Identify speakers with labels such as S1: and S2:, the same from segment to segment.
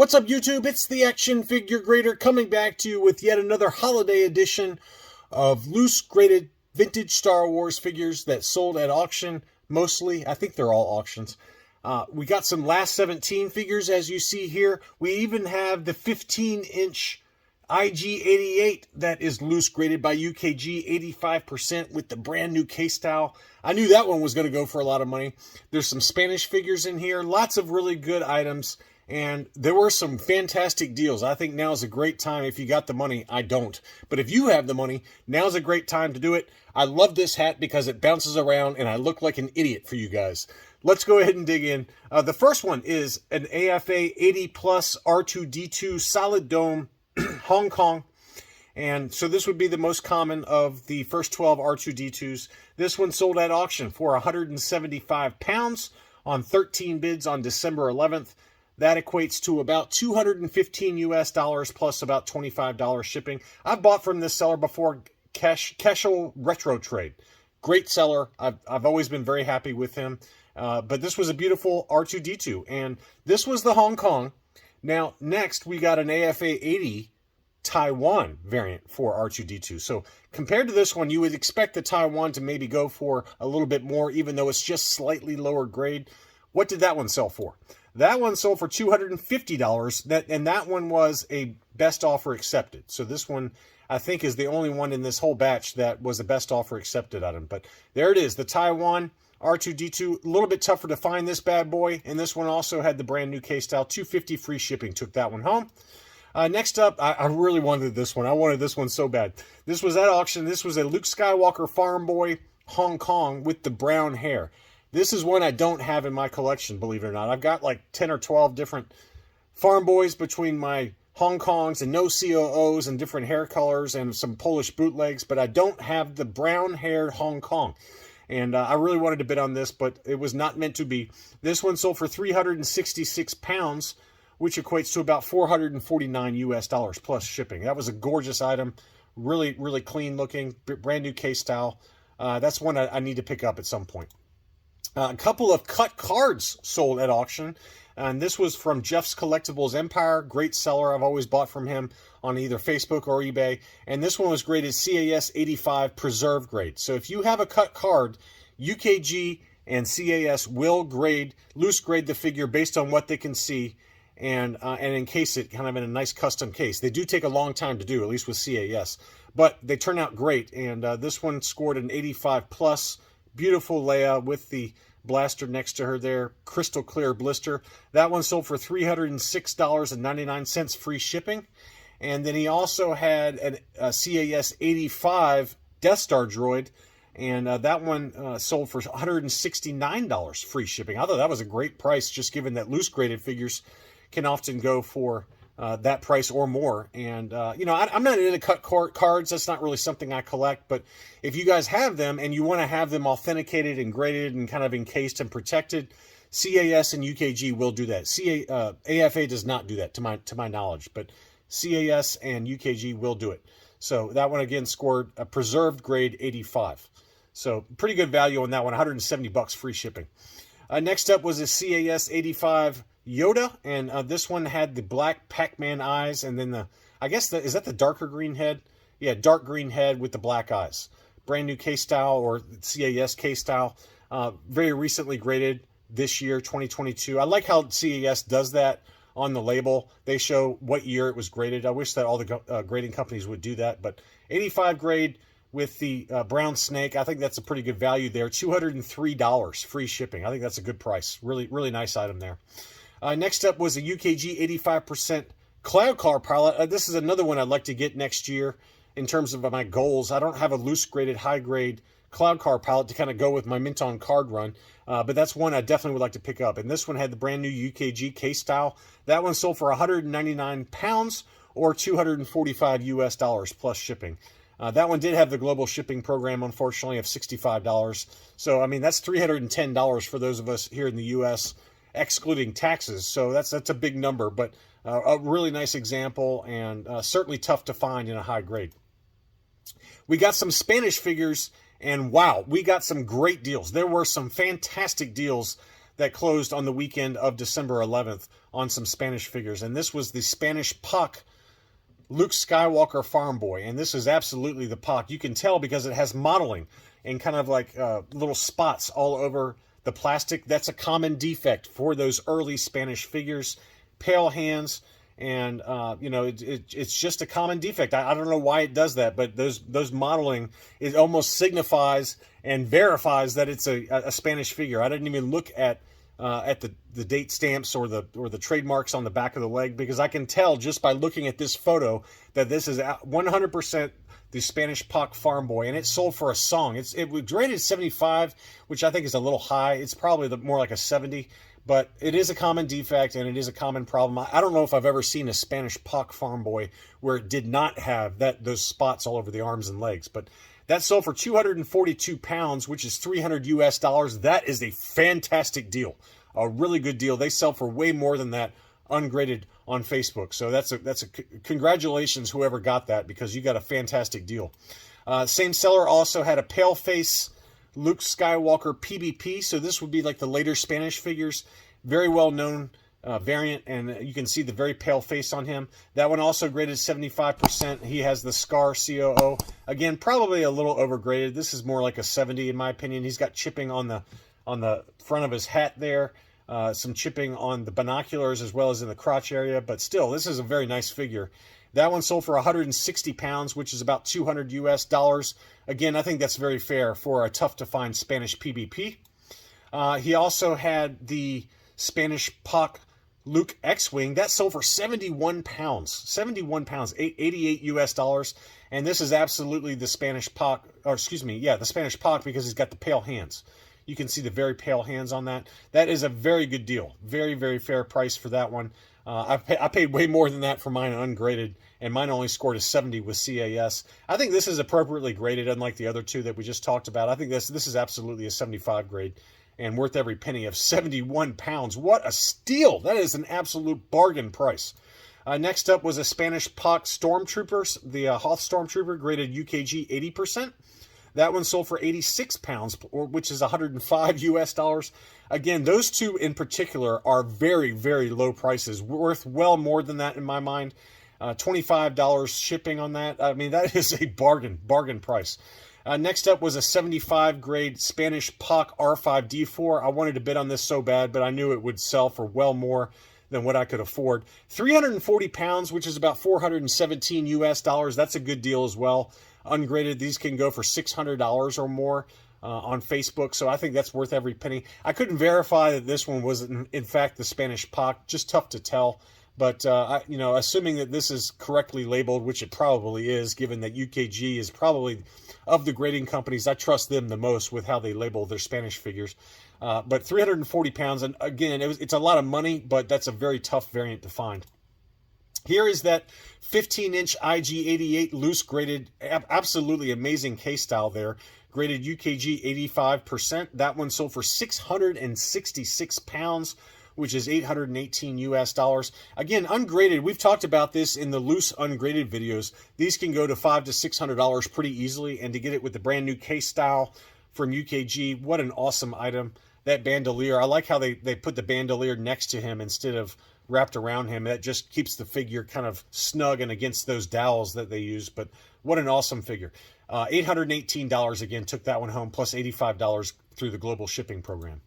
S1: What's up, YouTube? It's the Action Figure Grader coming back to you with yet another holiday edition of loose graded vintage Star Wars figures that sold at auction. Mostly, I think they're all auctions. We got some last 17 figures, as you see here. We even have the 15-inch IG-88 that is loose graded by UKG, 85% with the brand new case style. I knew that one was going to go for a lot of money. There's some Spanish figures in here, lots of really good items. And there were some fantastic deals. I think now is a great time if you got the money. I don't. But if you have the money, now's a great time to do it. I love this hat because it bounces around and I look like an idiot for you guys. Let's go ahead and dig in. The first one is an AFA 80 plus R2-D2 solid dome Hong Kong. And so this would be the most common of the first 12 R2-D2s. This one sold at auction for 175 pounds on 13 bids on December 11th. That equates to about $215 US plus about $25 shipping. I've bought from this seller before, Cashel Retro Trade. Great seller. I've always been very happy with him. But this was a beautiful R2-D2. And this was the Hong Kong. Now, next, we got an AFA 80 Taiwan variant for R2-D2. So compared to this one, you would expect the Taiwan to maybe go for a little bit more, even though it's just slightly lower grade. What did that one sell for? That one sold for $250, and that one was a best offer accepted. So this one, I think, is the only one in this whole batch that was a best offer accepted item. But there it is, the Taiwan R2-D2. A little bit tougher to find this bad boy, and this one also had the brand new case style. $250 free shipping. Took that one home. Next up, I really wanted this one. I wanted this one so bad. This was at auction. This was a Luke Skywalker Farm Boy Hong Kong with the brown hair. This is one I don't have in my collection, believe it or not. I've got like 10 or 12 different farm boys between my Hong Kongs and no COOs and different hair colors and some Polish bootlegs, but I don't have the brown-haired Hong Kong. And I really wanted to bid on this, but it was not meant to be. This one sold for 366 pounds, which equates to about $449 US plus shipping. That was a gorgeous item, really, really clean looking, brand new case style. That's one I need to pick up at some point. A couple of cut cards sold at auction, and this was from Jeff's Collectibles Empire. Great seller. I've always bought from him on either Facebook or eBay. And this one was graded CAS 85 preserve grade. So if you have a cut card, UKG and CAS will loose grade the figure based on what they can see and encase it kind of in a nice custom case. They do take a long time to do, at least with CAS, but they turn out great. And this one scored an 85 plus. Beautiful Leia with the blaster next to her there. Crystal clear blister. That one sold for $306.99 free shipping. And then he also had a CAS 85 Death Star droid. And that one sold for $169 free shipping. I thought that was a great price, just given that loose graded figures can often go for that price or more. And, you know, I'm not into cut cards. That's not really something I collect. But if you guys have them and you want to have them authenticated and graded and kind of encased and protected, CAS and UKG will do that. AFA does not do that, to my knowledge. But CAS and UKG will do it. So that one, again, scored a preserved grade 85. So pretty good value on that one, $170 free shipping. Next up was a CAS 85 Yoda, and this one had the black Pac-Man eyes, and then is that the darker green head? Yeah, dark green head with the black eyes. Brand new case style, or CAS case style. Very recently graded this year, 2022. I like how CAS does that on the label. They show what year it was graded. I wish that all the grading companies would do that, but 85 grade with the brown snake, I think that's a pretty good value there. $203 free shipping. I think that's a good price. Really, really nice item there. Next up was a UKG 85% Cloud Car pilot. This is another one I'd like to get next year in terms of my goals. I don't have a loose graded, high grade Cloud Car pilot to kind of go with my mint on card run, but that's one I definitely would like to pick up. And this one had the brand new UKG case style. That one sold for 199 pounds or $245 US plus shipping. That one did have the global shipping program, unfortunately, of $65. So, I mean, that's $310 for those of us here in the U.S., excluding taxes. So that's a big number, but a really nice example, and certainly tough to find in a high grade. We got some Spanish figures, and wow, we got some great deals. There were some fantastic deals that closed on the weekend of December 11th on some Spanish figures. And this was the Spanish Puck Luke Skywalker Farm Boy. And this is absolutely the Puck. You can tell because it has modeling and kind of like little spots all over the plastic. That's a common defect for those early Spanish figures. Pale hands. And, it's just a common defect. I don't know why it does that, but those modeling, it almost signifies and verifies that it's a Spanish figure. I didn't even look at the date stamps or the trademarks on the back of the leg, because I can tell just by looking at this photo that this is 100% the Spanish Puck Farm Boy, and it sold for a song. It was rated 75, which I think is a little high. It's probably more like a 70. But it is a common defect, and it is a common problem. I don't know if I've ever seen a Spanish Puck Farm Boy where it did not have those spots all over the arms and legs. But that sold for 242 pounds, which is $300 US. That is a fantastic deal, a really good deal. They sell for way more than that ungraded on Facebook. So that's a congratulations whoever got that, because you got a fantastic deal. Same seller also had a pale face Luke Skywalker PBP, so this would be like the later Spanish figures, very well known variant, and you can see the very pale face on him. That one also graded 75%. He has the Scar COO. Again, probably a little overgraded. This is more like a 70 in my opinion. He's got chipping on the front of his hat there, some chipping on the binoculars as well as in the crotch area, but still, this is a very nice figure. That one sold for 160 pounds, which is about $200 US. Again, I think that's very fair for a tough-to-find Spanish PBP. He also had the Spanish Puck Luke X-Wing. That sold for 71 pounds. 71 pounds, $88 US. And this is absolutely the Spanish Puck, or excuse me, yeah, the Spanish Puck, because he's got the pale hands. You can see the very pale hands on that. That is a very good deal. Very, very fair price for that one. I paid way more than that for mine ungraded, and mine only scored a 70 with CAS. I think this is appropriately graded, unlike the other two that we just talked about. I think this is absolutely a 75 grade and worth every penny of 71 pounds. What a steal! That is an absolute bargain price. Next up was a Spanish Puck Stormtroopers, the Hoth Stormtrooper, graded UKG 80%. That one sold for 86 pounds, which is $105 US. Again, those two in particular are very, very low prices, worth well more than that in my mind. $25 shipping on that. I mean, that is a bargain price. Next up was a 75 grade Spanish Puck R5D4. I wanted to bid on this so bad, but I knew it would sell for well more than what I could afford. 340 pounds, which is about $417 US. That's a good deal as well. Ungraded, these can go for $600 or more on Facebook, so I think that's worth every penny. I couldn't verify that this one was in fact the Spanish Puck, just tough to tell. But assuming that this is correctly labeled, which it probably is, given that UKG is probably of the grading companies, I trust them the most with how they label their Spanish figures. But 340 pounds, and again, it's a lot of money, but that's a very tough variant to find. Here is that 15-inch IG-88 loose graded, absolutely amazing case style there, graded UKG 85%. That one sold for 666 pounds, which is $818 US. Again, ungraded, we've talked about this in the loose ungraded videos. These can go to $500 to $600 pretty easily, and to get it with the brand new case style from UKG, what an awesome item. That bandolier, I like how they put the bandolier next to him instead of wrapped around him. That just keeps the figure kind of snug and against those dowels that they use. But what an awesome figure. $818 again, took that one home, plus $85 through the global shipping program.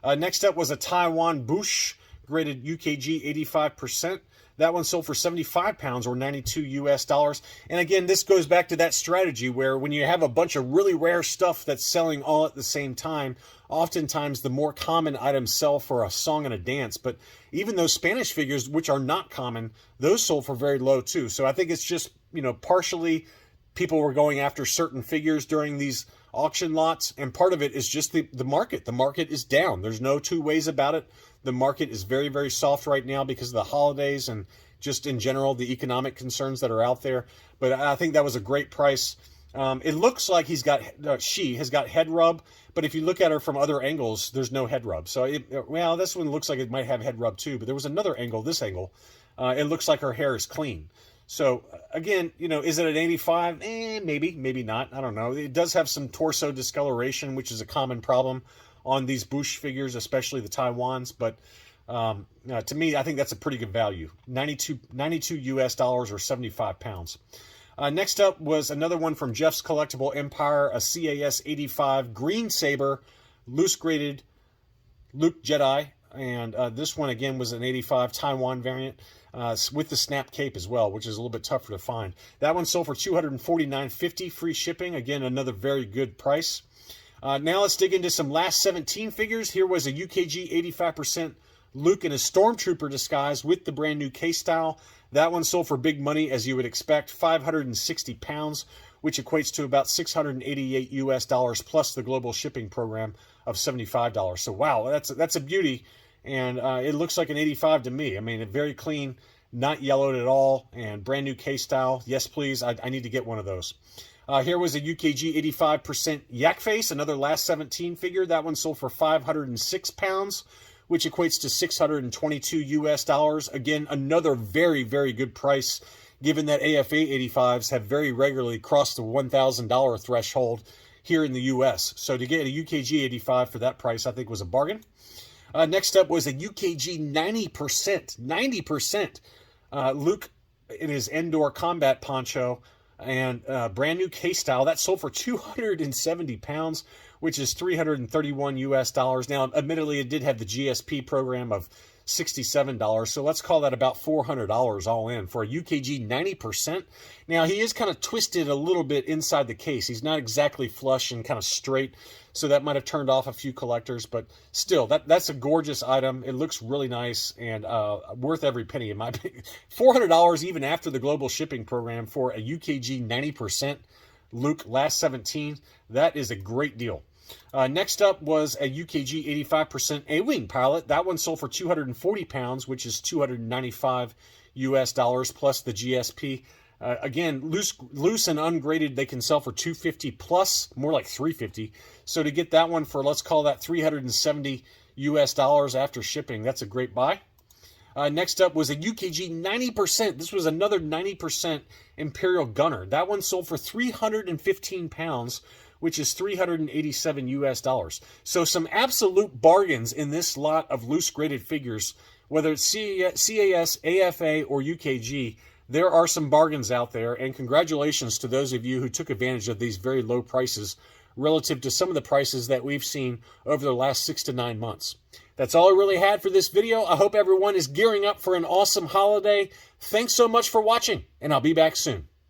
S1: Next up was a Taiwan Bush, graded UKG 85%. That one sold for 75 pounds or $92 US. And again, this goes back to that strategy where when you have a bunch of really rare stuff that's selling all at the same time, oftentimes the more common items sell for a song and a dance. But even those Spanish figures, which are not common, those sold for very low too. So I think it's just, partially people were going after certain figures during these auction lots, and part of it is just the market. The market is down. There's no two ways about it. The market is very, very soft right now because of the holidays and just in general the economic concerns that are out there. But I think that was a great price. It looks like she has got head rub, but if you look at her from other angles, there's no head rub. So this one looks like it might have head rub too, but there was another angle, this angle. It looks like her hair is clean. So again, is it an 85? Maybe not. I don't know. It does have some torso discoloration, which is a common problem on these Bush figures, especially the Taiwans. But to me, I think that's a pretty good value. 92 US dollars or 75 pounds. Next up was another one from Jeff's Collectible Empire, a CAS 85 Green Saber, loose graded Luke Jedi. And this one, again, was an 85 Taiwan variant with the snap cape as well, which is a little bit tougher to find. That one sold for $249.50, free shipping. Again, another very good price. Now let's dig into some last 17 figures. Here was a UKG 85% Luke in a Stormtrooper disguise with the brand new K-Style. That one sold for big money, as you would expect, 560 pounds, which equates to about 688 US dollars plus the global shipping program of $75. So wow, that's a beauty. And it looks like an 85 to me. I mean, very clean, not yellowed at all, and brand new K-Style. Yes, please, I need to get one of those. Here was a UKG 85% Yak Face, another last 17 figure. That one sold for 506 pounds, which equates to 622 US dollars. Again, another very, very good price, given that AFA 85s have very regularly crossed the $1,000 threshold here in the US. So to get a UKG 85 for that price, I think was a bargain. Next up was a UKG 90% Luke in his Endor combat poncho and brand new K-Style. That sold for 270 pounds, which is 331 US dollars. Now, admittedly, it did have the GSP program of $67, so let's call that about $400 all in for a UKG 90%. Now, he is kind of twisted a little bit inside the case. He's not exactly flush and kind of straight, so that might have turned off a few collectors, but still, that's a gorgeous item. It looks really nice and worth every penny in my opinion. $400 even after the global shipping program for a UKG 90% Luke last 17. That is a great deal. Next up was a UKG 85% A-Wing pilot. That one sold for 240 pounds, which is 295 US dollars plus the GSP. Again, loose and ungraded, they can sell for 250 plus, more like 350. So to get that one for, let's call that 370 US dollars after shipping, that's a great buy. Next up was a UKG 90%. This was another 90% Imperial Gunner. That one sold for 315 pounds, which is 387 US dollars. So some absolute bargains in this lot of loose graded figures, whether it's CAS, AFA, or UKG. There are some bargains out there, and congratulations to those of you who took advantage of these very low prices relative to some of the prices that we've seen over the last 6 to 9 months. That's all I really had for this video. I hope everyone is gearing up for an awesome holiday. Thanks so much for watching, and I'll be back soon.